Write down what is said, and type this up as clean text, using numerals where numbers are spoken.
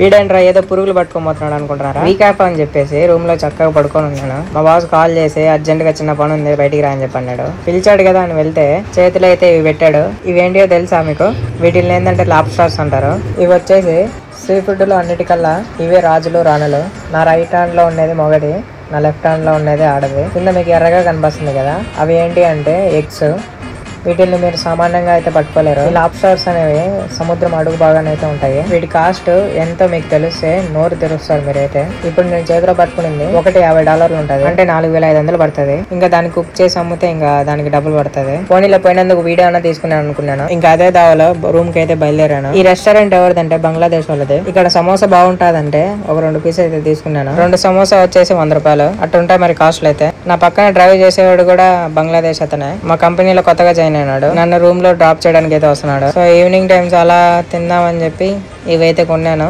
వీడేంట్రా ఏదో పురుగులు పట్టుకోబోతున్నాడు అనుకుంటున్నారా? వీకాప్ అని చెప్పేసి రూమ్ లో చక్కగా పడుకొని ఉన్నాను. మా బాస్ కాల్ చేసి అర్జెంట్ గా చిన్న పని ఉంది బయటికి రా అని చెప్పి అన్నాడు. పిలిచాడు కదా అని వెళ్తే చేతిలో అయితే ఇవి పెట్టాడు. ఇవేంటియో తెలుసా మీకు? వీటిని ఏంటంటే లాబ్స్టర్స్ అంటారు. ఇవి వచ్చేసి సీ ఫుడ్ లో అన్నిటికల్లా ఇవే రాజులు రాణులు. నా రైట్ హ్యాండ్ లో ఉండేది మొగటి, నా లెఫ్ట్ హ్యాండ్ లో ఉండేది ఆడది. కింద మీకు ఎర్రగా కనిపిస్తుంది కదా, అవి ఏంటి అంటే ఎగ్స్. వీటిని మీరు సామాన్యంగా అయితే పట్టుకోలేరు. ఈ లాబ్స్టర్స్ అనేవి సముద్రం అడుగు భాగాన్ని అయితే ఉంటాయి. వీటి కాస్ట్ ఎంతో మీకు తెలిస్తే నోరు తెరుస్తారు మీరైతే. ఇప్పుడు నేను చేతిలో పట్టుకునింది $150 ఉంటుంది, అంటే 4500 పడుతుంది. ఇంకా దాన్ని కుక్ చేసి అమ్మితే ఇంకా దానికి డబ్బులు పడుతుంది. పోనీలో పోయినందుకు వీడియో అన్నా తీసుకున్నాను అనుకున్నాను. ఇంకా అదే దావలో రూమ్ కి అయితే బయలుదేరాను. ఈ రెస్టారెంట్ ఎవరిదంటే బంగ్లాదేశ్ వాళ్ళది. ఇక్కడ సమోసా బాగుంటాదంటే ఒక 2 పీస్ అయితే తీసుకున్నాను. 2 సమోసా వచ్చేసి $100 అట్టుంటాయి మరి కాస్ట్లు అయితే. నా పక్కన డ్రైవ్ చేసేవాడు కూడా బంగ్లాదేశ్ అతనే. మా కంపెనీలో కొత్తగా జాయిన్ అయినాడు. నన్ను రూమ్ లో డ్రాప్ చేయడానికి అయితే వస్తున్నాడు. సో ఈవినింగ్ టైమ్స్ అలా తిందామని చెప్పి ఇవైతే కొన్నాను.